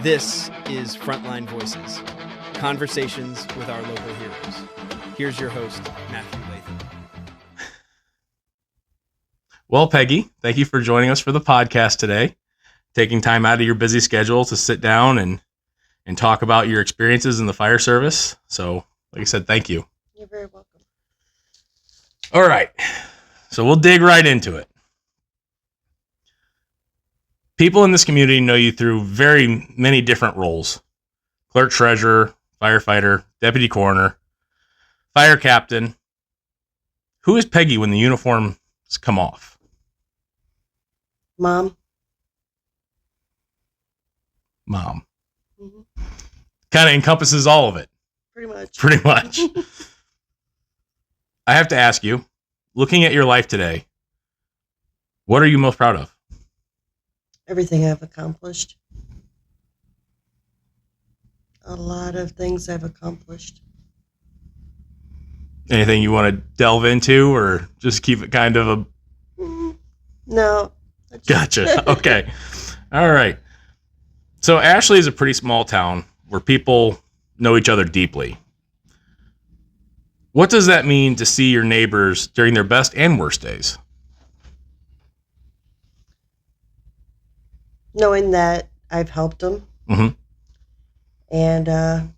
This is Frontline Voices, conversations with our local heroes. Here's your host, Matthew Latham. Well, Peggy, thank you for joining us for the podcast today, taking time out of your busy schedule to sit down and talk about your experiences in the fire service. So, like I said, thank you. You're very welcome. All right, so we'll dig right into it. People in this community know you through very many different roles: clerk treasurer, firefighter, deputy coroner, fire captain. Who is Peggy when the uniforms come off? Mom. Mm-hmm. Kind of encompasses all of it. Pretty much. I have to ask you, looking at your life today, what are you most proud of? Everything I've accomplished. A lot of things I've accomplished. Anything you want to delve into, or just keep it kind of a... No. Gotcha. Okay. All right. So Ashley is a pretty small town where people know each other deeply. What does that mean to see your neighbors during their best and worst days? Knowing that I've helped them. Mm-hmm. And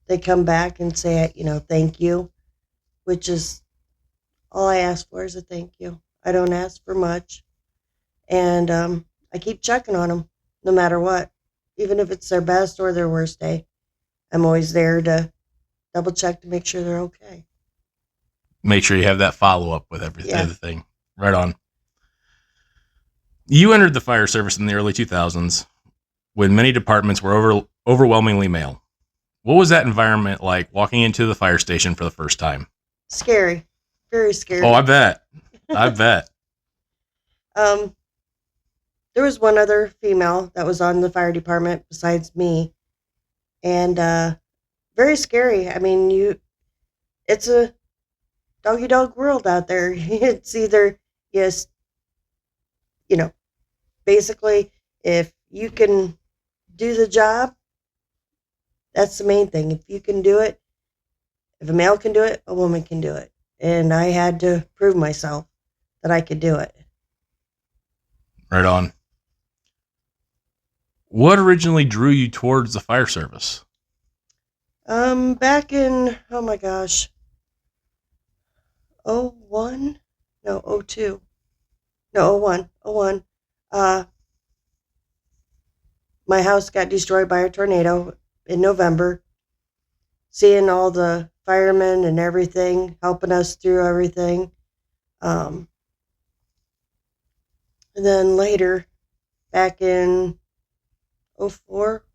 they come back and say, thank you, which is all I ask for is a thank you. I don't ask for much. And I keep checking on them no matter what, even if it's their best or their worst day. I'm always there to double check to make sure they're okay. Make sure you have that follow-up with everything. Yeah. Right on. You entered the fire service in the early 2000s when many departments were overwhelmingly male. What was that environment like walking into the fire station for the first time? Scary. Very scary. Oh, I bet. There was one other female that was on the fire department besides me. And very scary. I mean, it's a dog-eat-dog world out there. It's either, yes, basically, if you can do the job, that's the main thing. If you can do it, if a male can do it, a woman can do it. And I had to prove myself that I could do it. Right on. What originally drew you towards the fire service? Back in, oh my gosh, 01? No, 02. No, 01. My house got destroyed by a tornado in November. Seeing all the firemen and everything, helping us through everything. And then later, back in 04,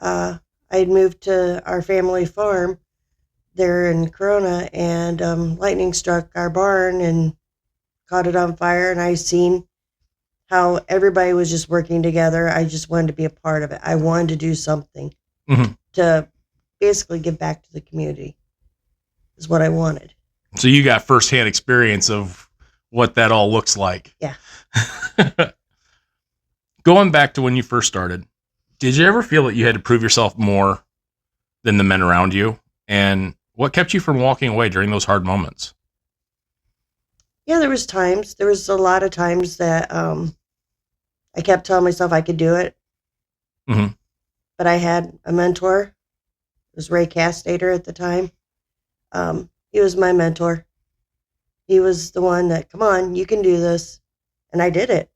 I had moved to our family farm there in Corona, and lightning struck our barn and caught it on fire, and I seen how everybody was just working together. I just wanted to be a part of it. I wanted to do something to basically give back to the community is what I wanted. So you got firsthand experience of what that all looks like. Yeah. Going back to when you first started, did you ever feel that you had to prove yourself more than the men around you? And what kept you from walking away during those hard moments? Yeah, there was times. There was a lot of times that I kept telling myself I could do it. Mm-hmm. But I had a mentor. It was Ray Castater at the time. He was my mentor. He was the one that, come on, you can do this. And I did it.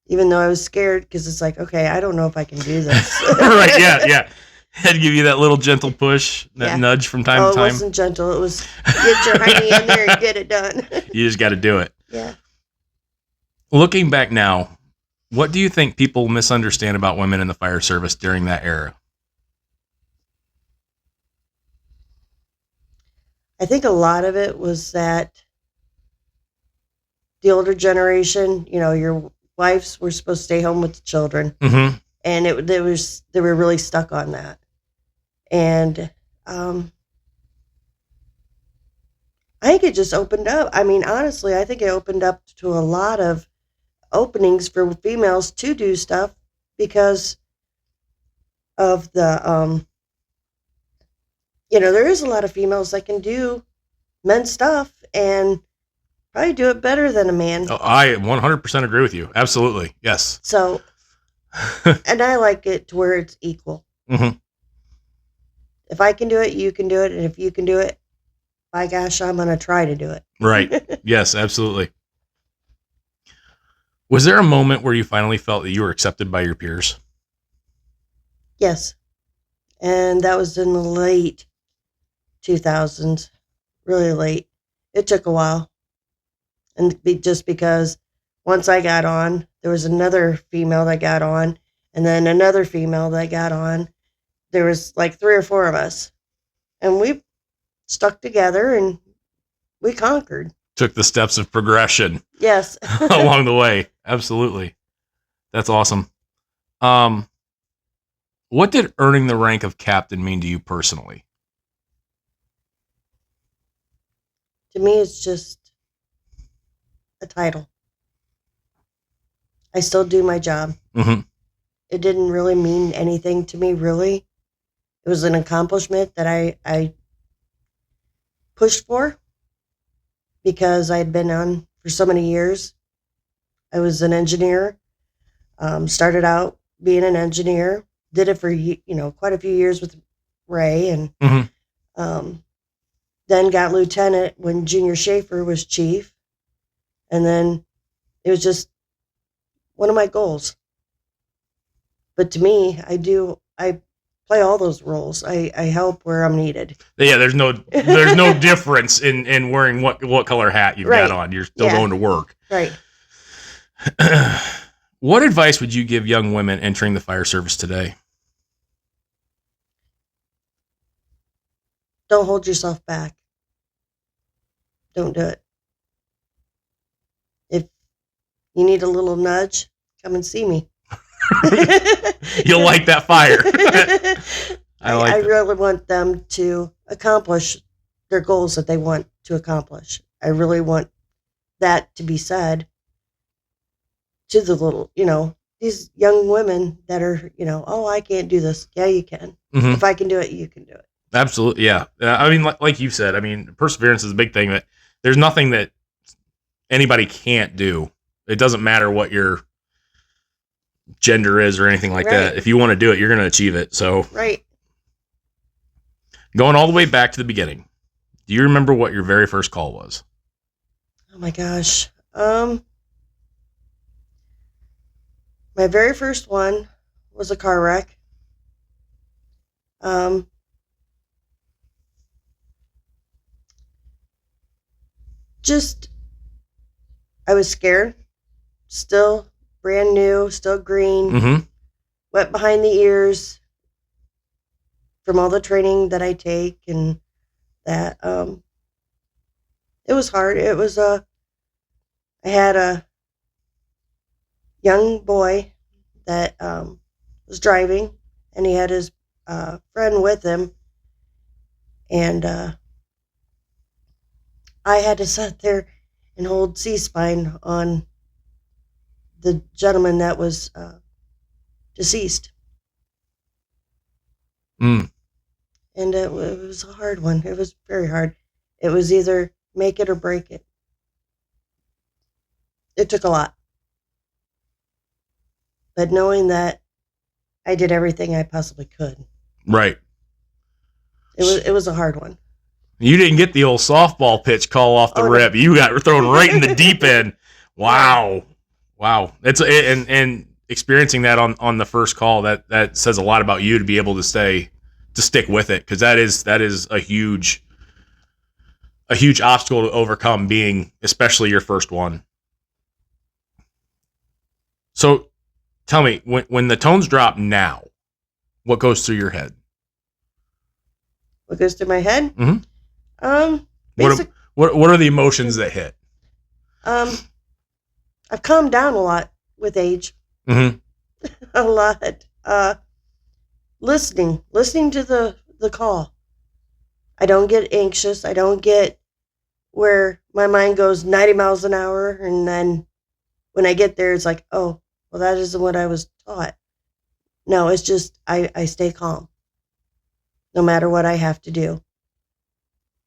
Even though I was scared, because it's like, okay, I don't know if I can do this. Right, yeah. Had to give you that little gentle push, that nudge from time to time. It wasn't gentle. It was get your hiney in there and get it done. You just got to do it. Yeah. Looking back now, what do you think people misunderstand about women in the fire service during that era? I think a lot of it was that the older generation, your wives were supposed to stay home with the children. Mm-hmm. And they were really stuck on that. And I think it just opened up. I mean, honestly, I think it opened up to a lot of openings for females to do stuff because of the, there is a lot of females that can do men's stuff and probably do it better than a man. Oh, I 100% agree with you. Absolutely. Yes. So, and I like it to where it's equal. Mm-hmm. If I can do it, you can do it. And if you can do it, by gosh, I'm going to try to do it. Right. Yes, absolutely. Was there a moment where you finally felt that you were accepted by your peers? Yes. And that was in the late 2000s, really late. It took a while. And just because once I got on, there was another female that got on, and then another female that got on. There was like 3 or 4 of us. And we stuck together and we conquered. Took the steps of progression. Yes. Along the way. Absolutely. That's awesome. What did earning the rank of captain mean to you personally? To me, it's just a title. I still do my job. Mm-hmm. It didn't really mean anything to me, really. It was an accomplishment that I pushed for because I had been on for so many years. I was an engineer, started out being an engineer, did it for, quite a few years with Ray, and mm-hmm. Then got lieutenant when Junior Schaefer was chief. And then it was just one of my goals. But to me, I play all those roles. I help where I'm needed. Yeah, there's no difference in wearing what color hat you've got on. You're still going to work. Right. What advice would you give young women entering the fire service today? Don't hold yourself back. Don't do it. If you need a little nudge, come and see me. You'll like that fire. I really want them to accomplish their goals that they want to accomplish. I really want that to be said to the little, these young women that are, oh, I can't do this. Yeah, you can. Mm-hmm. If I can do it, you can do it. Absolutely. Yeah. I mean, like you said, perseverance is a big thing. That there's nothing that anybody can't do. It doesn't matter what your gender is or anything like that. If you want to do it, you're going to achieve it. So, right. Going all the way back to the beginning, do you remember what your very first call was? Oh my gosh. My very first one was a car wreck. I was scared, still brand new, still green, mm-hmm. wet behind the ears from all the training that I take, and that, it was hard. It was I had a young boy that, was driving, and he had his, friend with him, and, I had to sit there and hold C-spine on the gentleman that was deceased. Mm. And it was a hard one. It was very hard. It was either make it or break it. It took a lot. But knowing that I did everything I possibly could. Right. It was a hard one. You didn't get the old softball pitch call off the rip. No. You got thrown right in the deep end. Wow. And experiencing that on the first call, that says a lot about you to be able to stick with it, because that is a huge obstacle to overcome, being especially your first one. So tell me, when the tones drop now, what goes through your head? What goes through my head? Mm-hmm. What are the emotions that hit? I've calmed down a lot with age. Mm-hmm. A lot. Listening to the call. I don't get anxious. I don't get where my mind goes 90 miles an hour and then when I get there, it's like, oh, well, that isn't what I was taught. No, it's just I stay calm no matter what I have to do.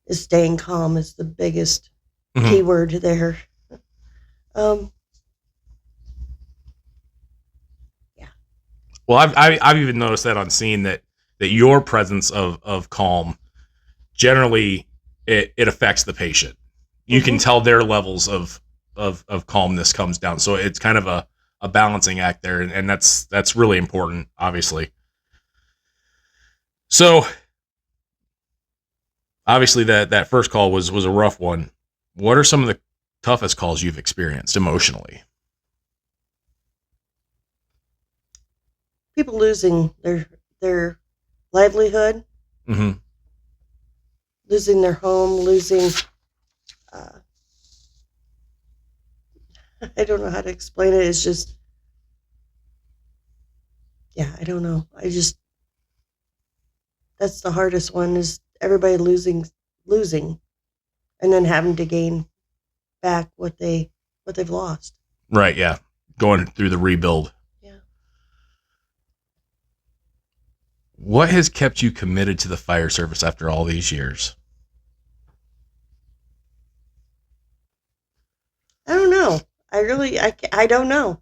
Is staying calm is the biggest key word there. Yeah. Well, I've even noticed that on scene that your presence of calm generally it affects the patient. You can tell their levels of calmness comes down. So it's kind of a balancing act there, and that's really important, obviously. So obviously that first call was a rough one. What are some of the toughest calls you've experienced emotionally? People losing their livelihood, losing their home, losing. I don't know how to explain it. It's just, yeah, I don't know. That's the hardest one, is everybody losing, and then having to gain back what they've lost. Right. Yeah. Going through the rebuild. Yeah. What has kept you committed to the fire service after all these years? I don't know. I don't know.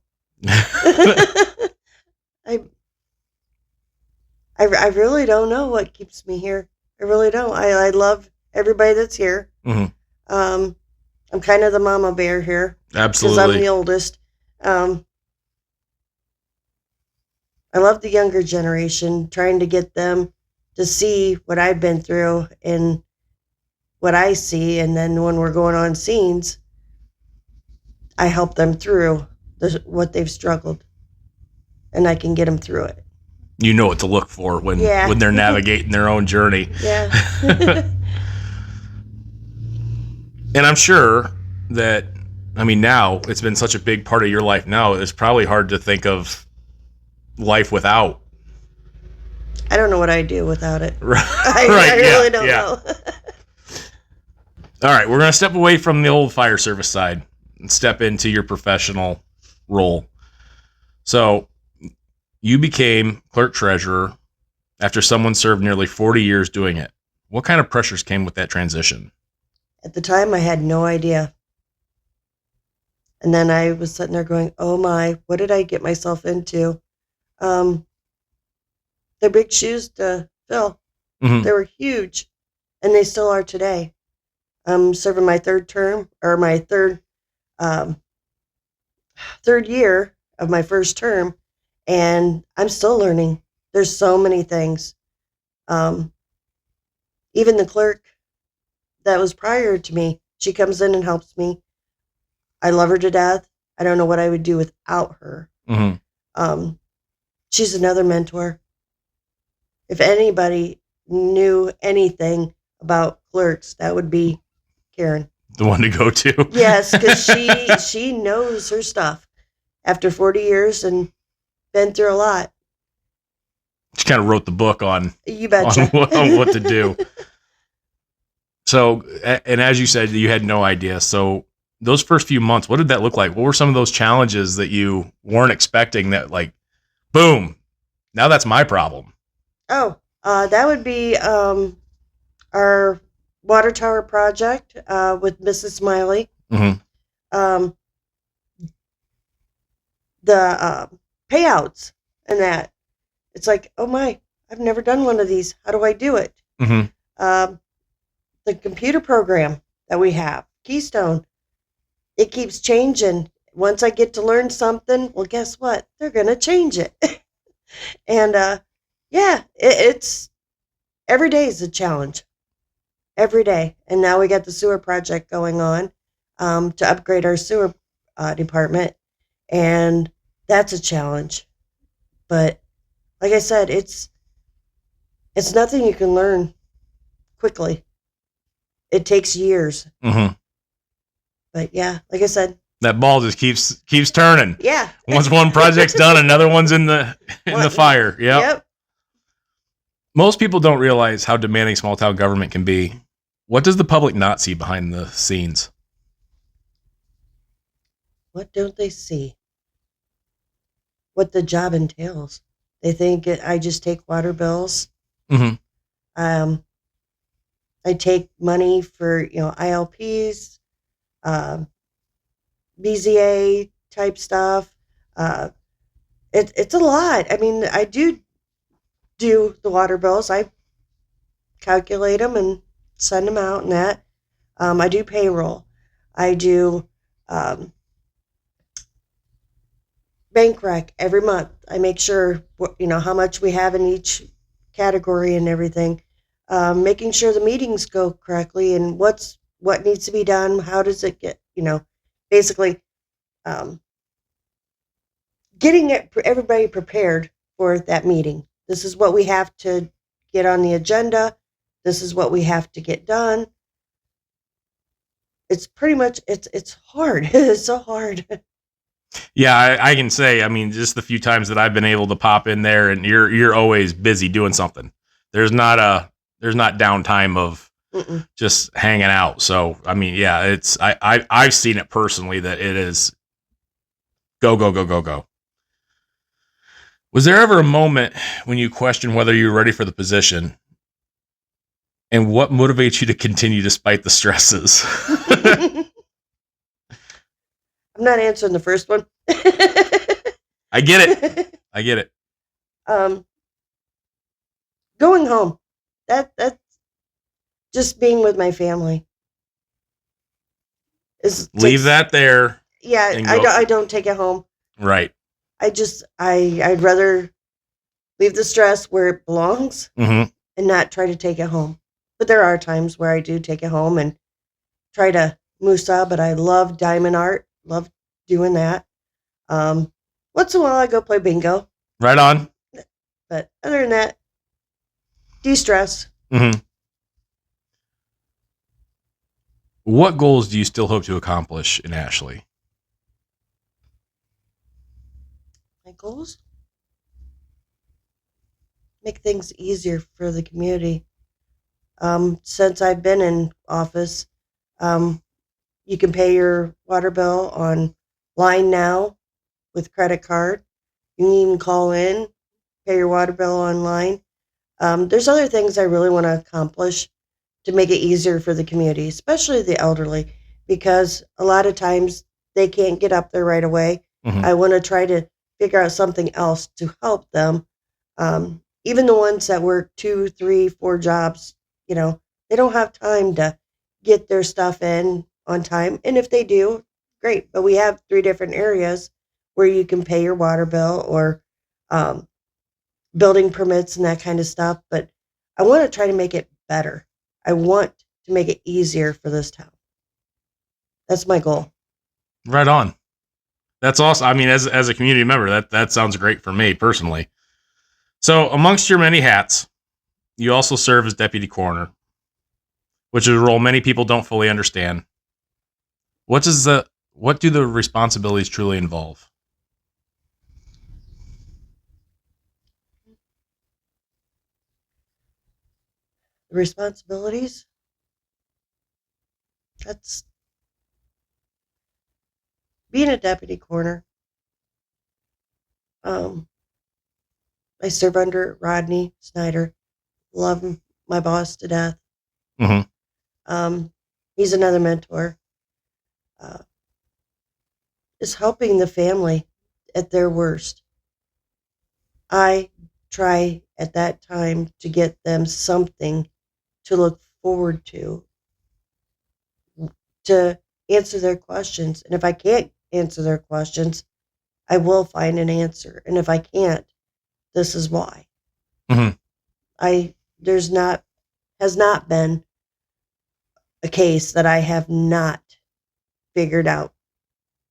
I really don't know what keeps me here. I really don't. I love everybody that's here. I'm kind of the mama bear here. Absolutely. Because I'm the oldest. I love the younger generation, trying to get them to see what I've been through and what I see. And then when we're going on scenes, I help them through what they've struggled, and I can get them through it. You know what to look for when they're navigating their own journey. Yeah. And I'm sure that, now it's been such a big part of your life now, it's probably hard to think of life without. I don't know what I'd do without it. I really don't know. All right, we're going to step away from the old fire service side and step into your professional role. So you became clerk treasurer after someone served nearly 40 years doing it. What kind of pressures came with that transition? At the time, I had no idea. And then I was sitting there going, oh my, what did I get myself into? They're big shoes to fill. They were huge, and they still are today. I'm serving my third term, or my third year of my first term, and I'm still learning. There's so many things. Even the clerk that was prior to me, she comes in and helps me. I love her to death. I don't know what I would do without her. She's another mentor. If anybody knew anything about clerks, that would be Karen. The one to go to. Yes, because she knows her stuff after 40 years and been through a lot. She kind of wrote the book on, you betcha. on what to do. So, and as you said, you had no idea. So those first few months, what did that look like? What were some of those challenges that you weren't expecting that, like, boom, now that's my problem? Oh, that would be our water tower project with Mrs. Smiley. The payouts and that. It's like, oh my, I've never done one of these. How do I do it? The computer program that we have, Keystone, it keeps changing. Once I get to learn something, well, guess what? They're going to change it. And it's every day is a challenge. Every day. And now we got the sewer project going on to upgrade our sewer department. And that's a challenge. But like I said, it's nothing you can learn quickly. It takes years. But yeah, like I said, that ball just keeps turning. Yeah. Once one project's done, another one's in the fire. Yep. Most people don't realize how demanding small town government can be. What does the public not see behind the scenes? what don't they see? What the job entails. They think I just take water bills. Mm-hmm. I take money for, ILPs, BZA type stuff. It's a lot. I mean, I do the water bills. I calculate them and send them out and that. I do payroll. I do bank rec every month. I make sure, how much we have in each category and everything. Making sure the meetings go correctly and what needs to be done. How does it get, basically getting everybody prepared for that meeting. This is what we have to get on the agenda. This is what we have to get done. It's pretty much, it's hard. It's so hard. Yeah, I can say, I mean, just the few times that I've been able to pop in there, and you're always busy doing something. There's not downtime of just hanging out. So, I mean, yeah, I've seen it personally that it is go, go, go, go, go. Was there ever a moment when you questioned whether you were ready for the position? And what motivates you to continue despite the stresses? I'm not answering the first one. I get it. Going home. That's just being with my family. Leave that there. Yeah, I don't take it home. Right. I'd rather leave the stress where it belongs and not try to take it home. But there are times where I do take it home and try to musa, but I love diamond art. Love doing that. Once in a while I go play bingo. Right on. But other than that, de-stress. What goals do you still hope to accomplish in Ashley? My goals? Make things easier for the community. Since I've been in office, you can pay your water bill online now with credit card. You can even call in, pay your water bill online. There's other things I really want to accomplish to make it easier for the community, especially the elderly, because a lot of times they can't get up there right away. I want to try to figure out something else to help them. Even the ones that work 2, 3, 4 jobs, they don't have time to get their stuff in on time. And if they do, great. But we have 3 different areas where you can pay your water bill or building permits and that kind of stuff. But I want to try to make it better. I want to make it easier for this town. That's my goal. Right on. That's awesome. I mean, as a community member, that sounds great for me personally. So amongst your many hats, you also serve as deputy coroner, which is a role many people don't fully understand. What do the responsibilities truly involve? The responsibilities? That's being a deputy coroner. I serve under Rodney Snyder. Love him, my boss to death. He's another mentor. Is helping the family at their worst. I try at that time to get them something to look forward to answer their questions. And if I can't answer their questions, I will find an answer. And if I can't, this is why. Has not been a case that I have not figured out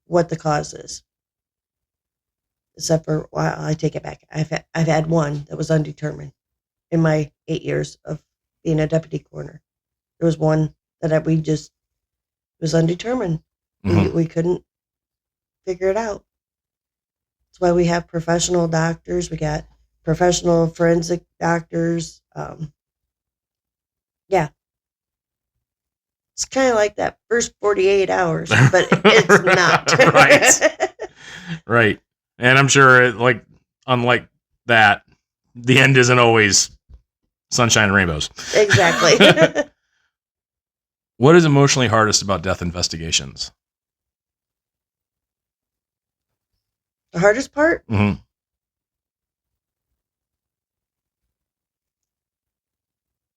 what the cause is. Except for, well, I take it back. I've had one that was undetermined in my 8 years of being a deputy coroner. There was one that it was undetermined. We couldn't figure it out. That's why we have professional doctors. We got professional forensic doctors. It's kind of like that first 48 hours, but it's not. Right. Right. And I'm sure, unlike that, the end isn't always sunshine and rainbows. Exactly. What is emotionally hardest about death investigations? The hardest part? Mm-hmm.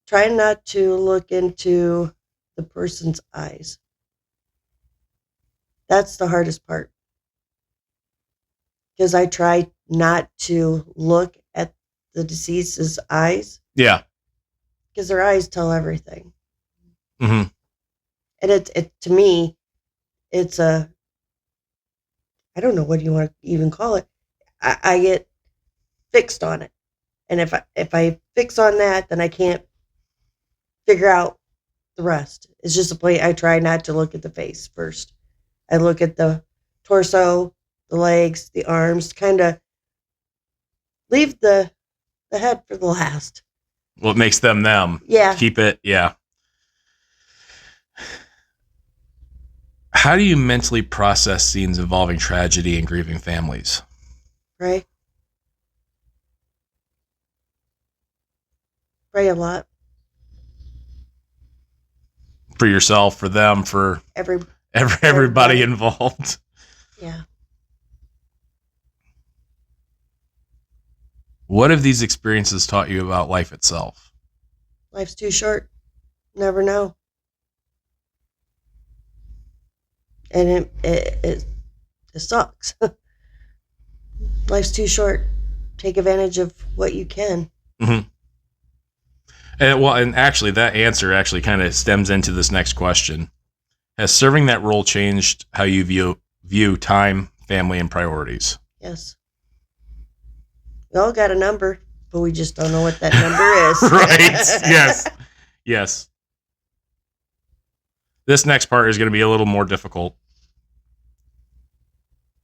Trying not to look into the person's eyes. That's the hardest part. Because I try not to look at the deceased's eyes. Yeah. Because their eyes tell everything. Mm-hmm. And it to me, it's I don't know what you want to even call it. I get fixed on it. And if I fix on that, then I can't figure out the rest. It's just a point I try not to look at the face first. I look at the torso, the legs, the arms, kind of leave the head for the last. What makes them them? Yeah. Keep it. Yeah. How do you mentally process scenes involving tragedy and grieving families? Pray. Pray a lot. For yourself, for them, for everybody involved. Yeah. What have these experiences taught you about life itself? Life's too short. Never know. And it sucks. Life's too short. Take advantage of what you can. Mm-hmm. And actually, that answer actually kind of stems into this next question. Has serving that role changed how you view time, family, and priorities? Yes. We all got a number, but we just don't know what that number is. Right. Yes. Yes. This next part is going to be a little more difficult.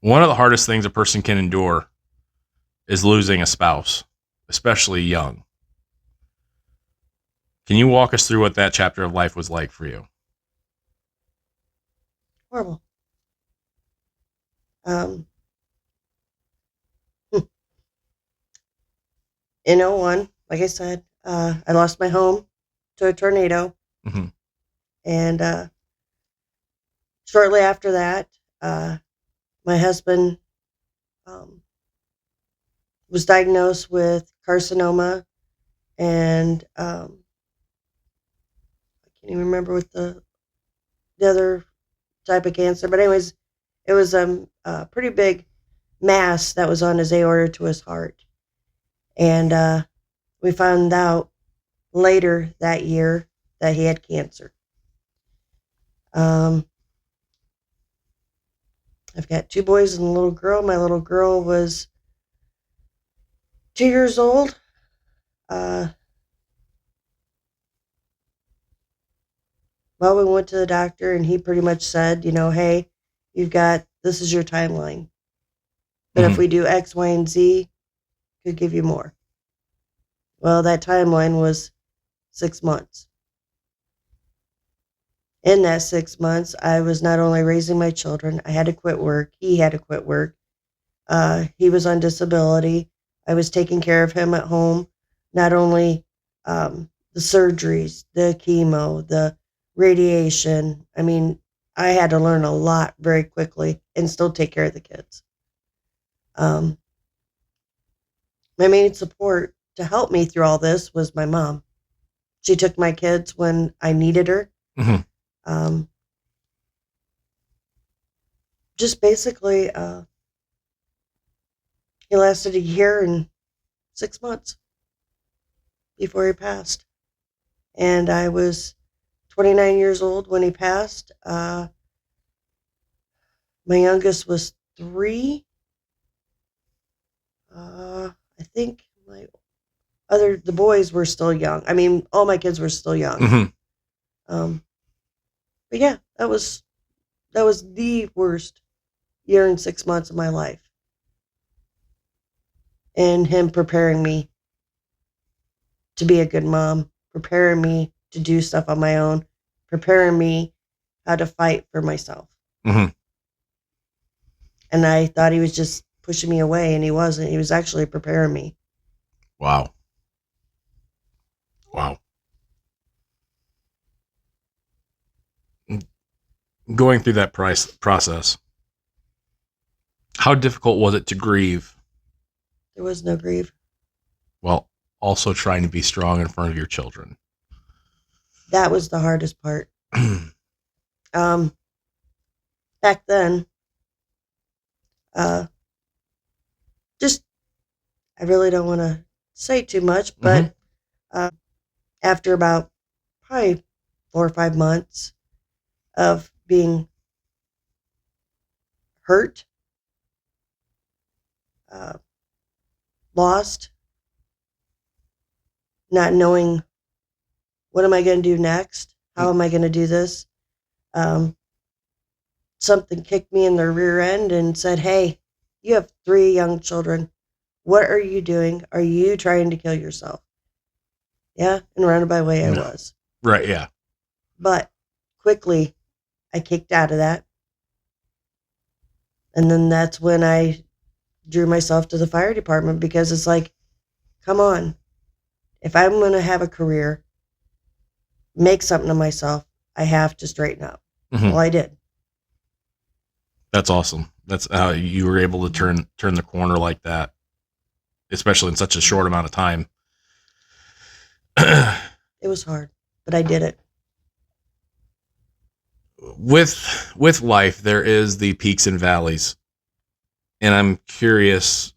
One of the hardest things a person can endure is losing a spouse, especially young. Can you walk us through what that chapter of life was like for you? Horrible. In '01, like I said, I lost my home to a tornado. Mm-hmm. And shortly after that, my husband was diagnosed with carcinoma, and I can't even remember what the other type of cancer, but anyways, it was a pretty big mass that was on his aorta to his heart. And we found out later that year that he had cancer. I've got 2 boys and a little girl. My little girl was 2 years old. Well, we went to the doctor, and he pretty much said, hey, this is your timeline. But if we do X, Y, and Z, could give you more. Well, that timeline was 6 months. In that 6 months, I was not only raising my children, I had to quit work. He had to quit work. He was on disability. I was taking care of him at home. Not only the surgeries, the chemo, the radiation. I mean, I had to learn a lot very quickly and still take care of the kids. My main support to help me through all this was my mom. She took my kids when I needed her. Mm-hmm. Just basically, he lasted a year and 6 months before he passed. And I was 29 years old when he passed. My youngest was 3. I think the boys were still young. I mean, all my kids were still young. Mm-hmm. But yeah, that was the worst year and 6 months of my life. And him preparing me to be a good mom, preparing me to do stuff on my own, preparing me how to fight for myself. Mm-hmm. And I thought he was just pushing me away, and he wasn't. He was actually preparing me. Wow. Wow. Going through that process, how difficult was it to grieve? There was no grief. While also trying to be strong in front of your children. That was the hardest part. Back then, just, I really don't want to say too much, but after about probably 4 or 5 months of being hurt, lost, not knowing what am I going to do next, how am I going to do this, something kicked me in the rear end and said, hey, you have 3 young children. What are you doing? Are you trying to kill yourself? Yeah, in a roundabout way, I was. Right, yeah. But quickly, I kicked out of that. And then that's when I drew myself to the fire department, because it's like, come on. If I'm going to have a career, make something of myself, I have to straighten up. Mm-hmm. Well, I did. That's awesome. That's how you were able to turn the corner like that, especially in such a short amount of time. It was hard, but I did it. With life, there is the peaks and valleys. And I'm curious,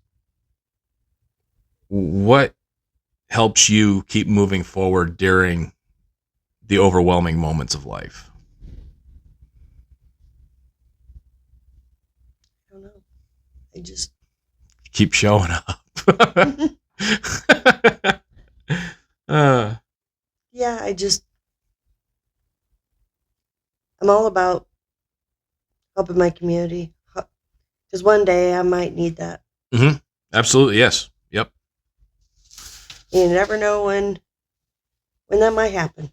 what helps you keep moving forward during the overwhelming moments of life? I don't know. I just keep showing up. Yeah, I'm all about helping my community, because one day I might need that. Mm-hmm. Absolutely, yes. Yep. You never know when that might happen.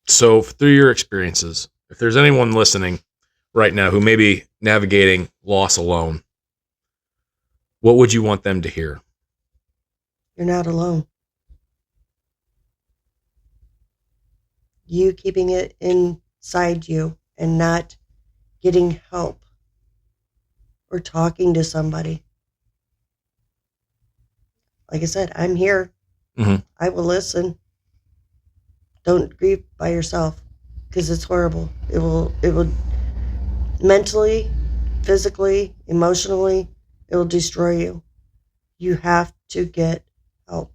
So through your experiences, if there's anyone listening right now who may be navigating loss alone, what would you want them to hear? You're not alone. You keeping it inside you and not getting help or talking to somebody. Like I said, I'm here. Mm-hmm. I will listen. Don't grieve by yourself, because it's horrible. It will mentally, physically, emotionally, it will destroy you. You have to get help.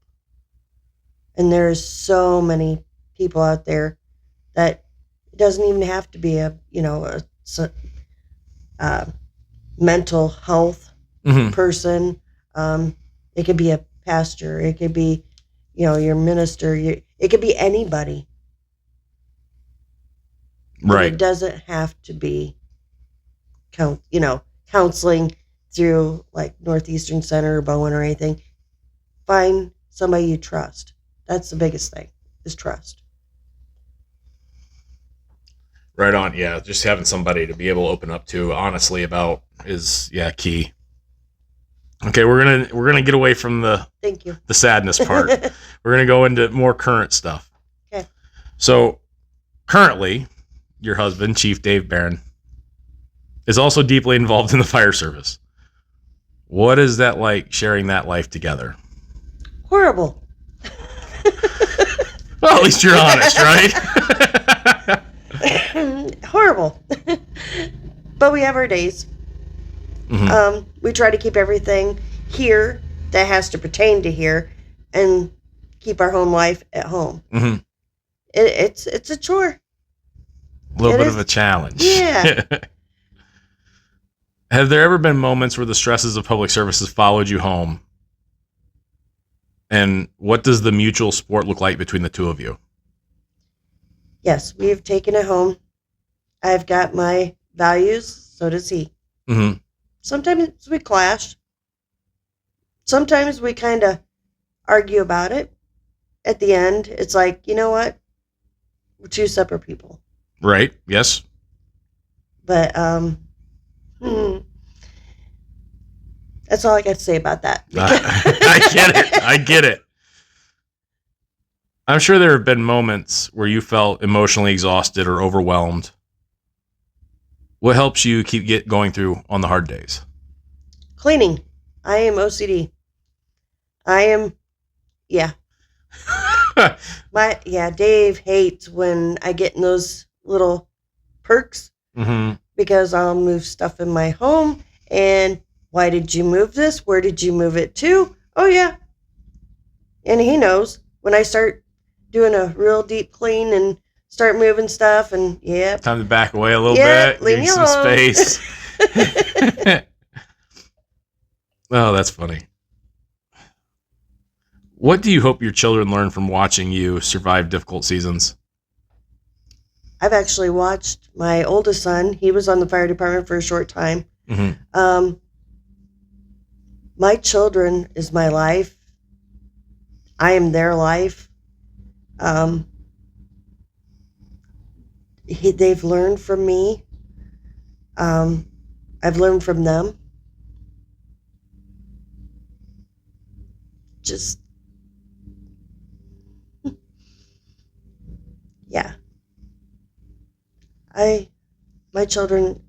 And there's so many people out there that it doesn't even have to be a mental health person. It could be a pastor. It could be, your minister. It could be anybody. Right. And it doesn't have to be, counseling through like Northeastern Center or Bowen or anything. Find somebody you trust. That's the biggest thing, is trust. Right on. Yeah. Just having somebody to be able to open up to honestly about is key. Okay. We're going to get away from the sadness part. We're going to go into more current stuff. Okay. So currently your husband, Chief Dave Barron, is also deeply involved in the fire service. What is that like, sharing that life together? Horrible. Well, at least you're honest, right? Horrible. But we have our days. Mm-hmm. We try to keep everything here that has to pertain to here and keep our home life at home. Mm-hmm. It's a chore. A little bit of a challenge. Yeah. Have there ever been moments where the stresses of public services followed you home? And what does the mutual support look like between the two of you? Yes, we've taken it home. I've got my values, so does he. Mm-hmm. Sometimes we clash. Sometimes we kind of argue about it. At the end, it's like, you know what? We're two separate people. Right. Yes. But that's all I got to say about that. I get it. I'm sure there have been moments where you felt emotionally exhausted or overwhelmed. What helps you keep going through on the hard days? Cleaning. I am OCD. Yeah. Dave hates when I get in those little perks because I'll move stuff in my home. And why did you move this? Where did you move it to? Oh, yeah. And he knows when I start doing a real deep clean and start moving stuff, and time to back away a little bit, leave me some alone. space. Oh, that's funny. What do you hope your children learn from watching you survive difficult seasons? I've actually watched my oldest son. He was on the fire department for a short time. My children is my life. I am their life. They've learned from me. I've learned from them. Just, yeah. My children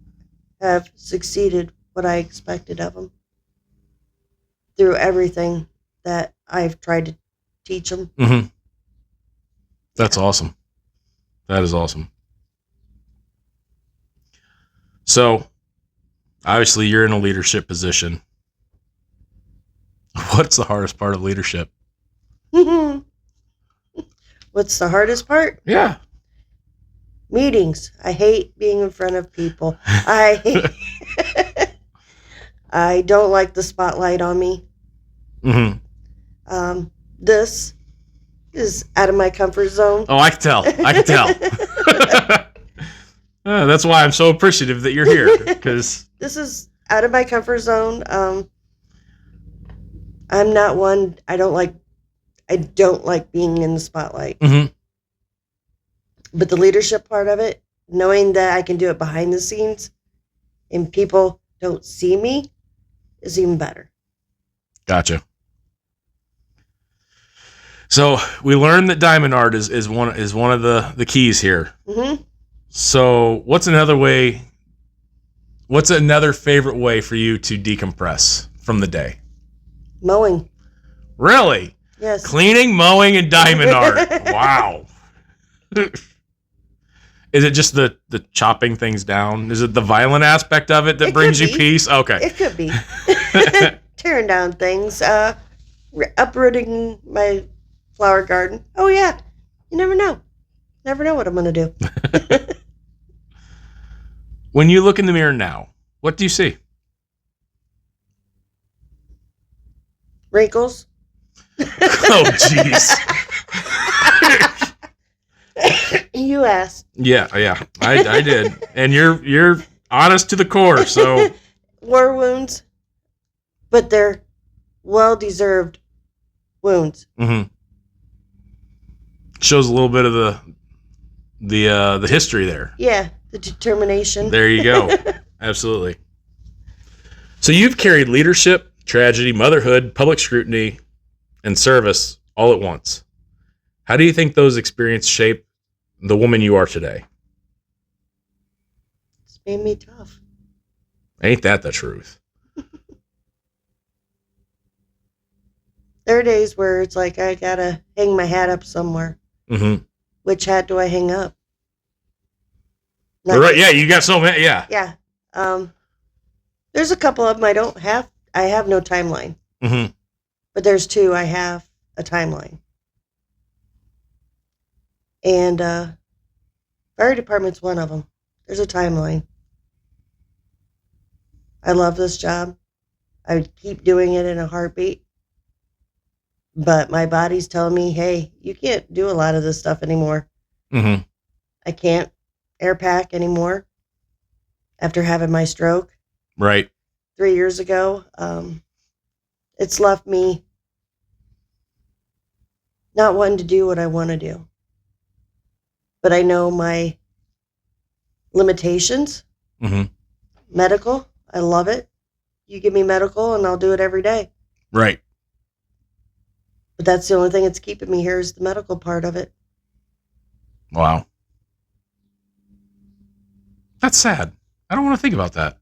have succeeded what I expected of them through everything that I've tried to teach them. That's awesome. That is awesome. So, obviously, you're in a leadership position. What's the hardest part of leadership? What's the hardest part? Yeah. Meetings. I hate being in front of people. I don't like the spotlight on me. This is out of my comfort zone. Oh, I can tell. That's why I'm so appreciative that you're here. Because this is out of my comfort zone. I'm not one. I don't like being in the spotlight. But the leadership part of it, knowing that I can do it behind the scenes and people don't see me, is even better. Gotcha. So we learned that diamond art is one of the keys here. So what's another favorite way for you to decompress from the day? Mowing. Really? Yes. Cleaning, mowing, and diamond art. Wow. Is it just the chopping things down? Is it the violent aspect of it that brings you peace? Okay. It could be. Tearing down things. Uprooting my flower garden. Oh, yeah. You never know. Never know what I'm going to do. When you look in the mirror now, what do you see? Wrinkles. Oh, jeez. You asked. Yeah, I did, and you're honest to the core. So war wounds, but they're well-deserved wounds. Shows a little bit of the history there. Yeah, the determination. There you go. Absolutely. So you've carried leadership, tragedy, motherhood, public scrutiny, and service all at once. How do you think those experiences shape the woman you are today? It's made me tough. Ain't that the truth? There are days where it's like I gotta hang my hat up somewhere. Which hat do I hang up? Right. Yeah, you got so many. Yeah. Yeah. There's a couple of them I have no timeline. But there's two I have a timeline. And fire department's one of them. There's a timeline. I love this job. I would keep doing it in a heartbeat. But my body's telling me, hey, you can't do a lot of this stuff anymore. I can't air pack anymore after having my stroke. Right. 3 years ago. It's left me not wanting to do what I want to do. but I know my limitations. Mm-hmm. Medical, I love it. You give me medical and I'll do it every day. Right. But that's the only thing that's keeping me here is the medical part of it. Wow. That's sad. I don't want to think about that.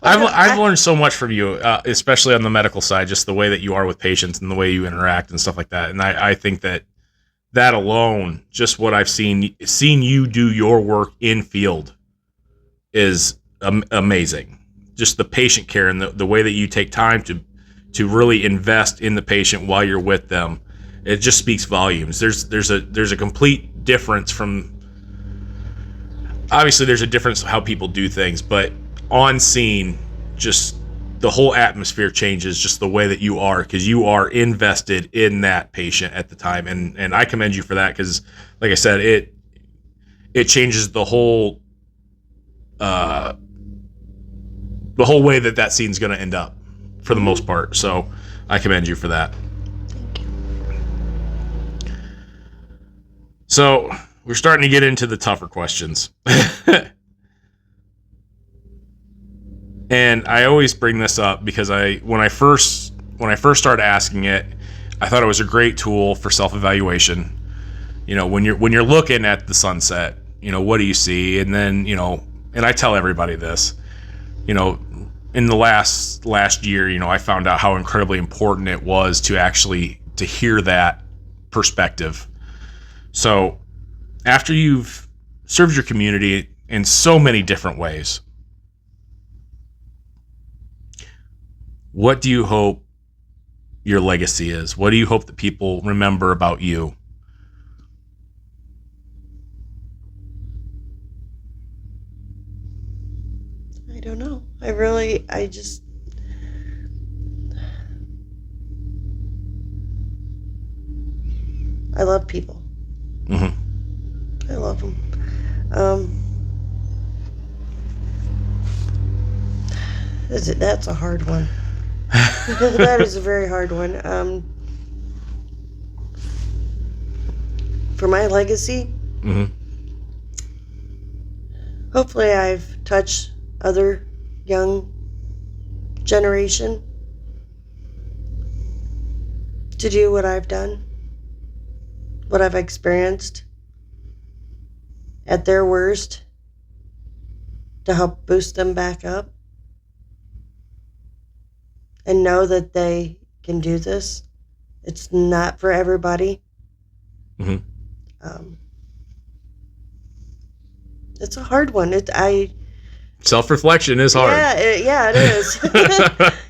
I've learned so much from you, especially on the medical side, just the way that you are with patients and the way you interact and stuff like that. And I think that alone, just what I've seen you do your work in field is amazing. Just the patient care and the way that you take time to really invest in the patient while you're with them. It just speaks volumes. There's a complete difference from, obviously there's a difference of how people do things, but on scene, just the whole atmosphere changes just the way that you are, because you are invested in that patient at the time. And I commend you for that, because like I said, it changes the whole way that scene's going to end up for the most part. So I commend you for that. Thank you. So we're starting to get into the tougher questions. And I always bring this up because when I first started asking it, I thought it was a great tool for self-evaluation. You know, when you're looking at the sunset, you know, what do you see? And then, you know, and I tell everybody this, you know, in the last year, you know, I found out how incredibly important it was to hear that perspective. So after you've served your community in so many different ways, what do you hope your legacy is? What do you hope that people remember about you? I don't know. I love people. Mm-hmm. I love them. That's a hard one. That is a very hard one. For my legacy, Mm-hmm. hopefully I've touched other young generation to do what I've done, what I've experienced at their worst, to help boost them back up and know that they can do this. It's not for everybody. Mm-hmm. It's a hard one. Self-reflection is hard. Yeah, it is.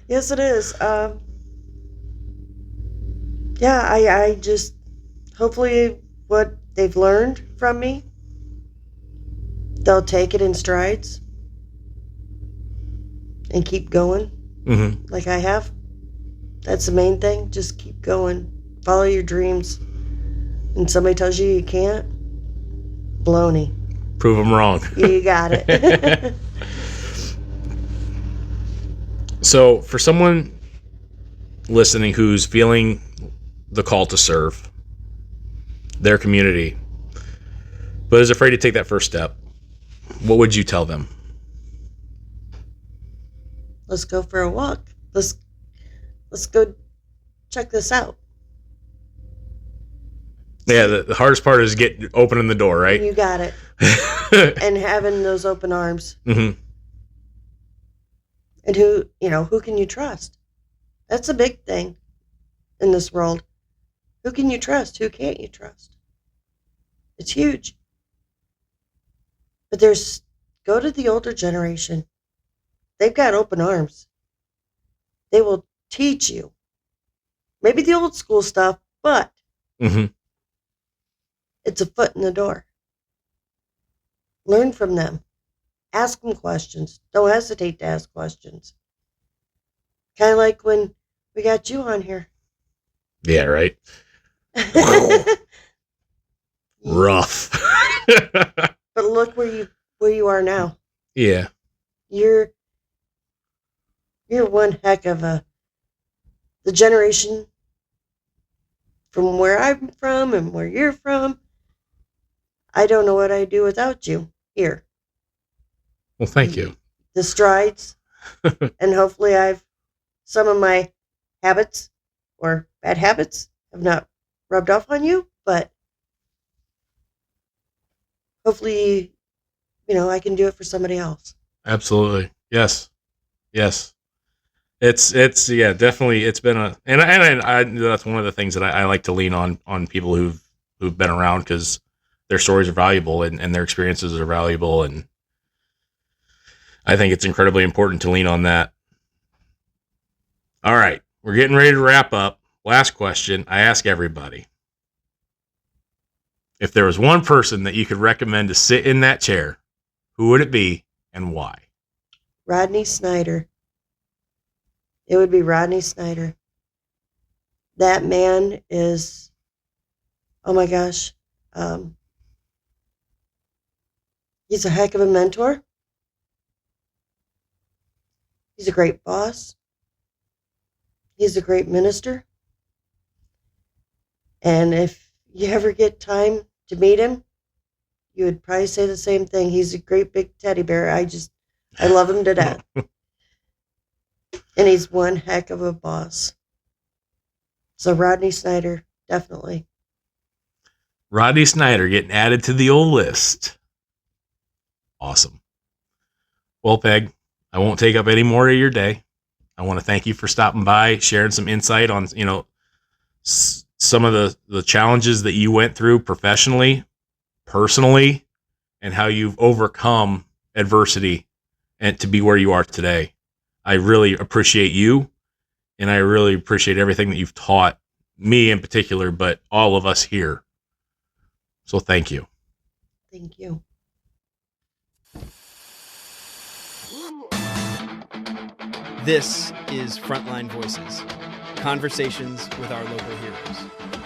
Yes, it is. I just, hopefully what they've learned from me, they'll take it in strides and keep going. Mm-hmm. Like I have. That's the main thing. Just keep going. Follow your dreams. And somebody tells you you can't, baloney. Prove them wrong. You got it. So for someone listening who's feeling the call to serve their community, but is afraid to take that first step, what would you tell them? Let's go for a walk. Let's go check this out. Yeah, the hardest part is opening the door, right? You got it. And having those open arms. Mm-hmm. And who can you trust? That's a big thing in this world. Who can you trust? Who can't you trust? It's huge. But go to the older generation. They've got open arms. They will teach you. Maybe the old school stuff, but Mm-hmm. it's a foot in the door. Learn from them. Ask them questions. Don't hesitate to ask questions. Kind of like when we got you on here. Yeah, right. Rough. But look where you are now. Yeah. You're one heck of the generation from where I'm from and where you're from. I don't know what I'd do without you here. Well, thank you. The strides, and hopefully some of my habits or bad habits have not rubbed off on you, but hopefully, I can do it for somebody else. Absolutely. Yes. It's yeah, definitely. It's been and I that's one of the things that I like to lean on people who've been around, because their stories are valuable and their experiences are valuable, and I think it's incredibly important to lean on that. All right, we're getting ready to wrap up. Last question I ask everybody: if there was one person that you could recommend to sit in that chair, who would it be and why? Rodney Snyder. It would be Rodney Snyder. That man is, oh my gosh, he's a heck of a mentor. He's a great boss. He's a great minister. And if you ever get time to meet him, you would probably say the same thing. He's a great big teddy bear. I love him to death. And he's one heck of a boss. So Rodney Snyder, definitely. Rodney Snyder getting added to the old list. Awesome. Well, Peg, I won't take up any more of your day. I want to thank you for stopping by, sharing some insight on, some of the challenges that you went through professionally, personally, and how you've overcome adversity and to be where you are today. I really appreciate you, and I really appreciate everything that you've taught me in particular, but all of us here. So thank you. Thank you. This is Frontline Voices, conversations with our local heroes.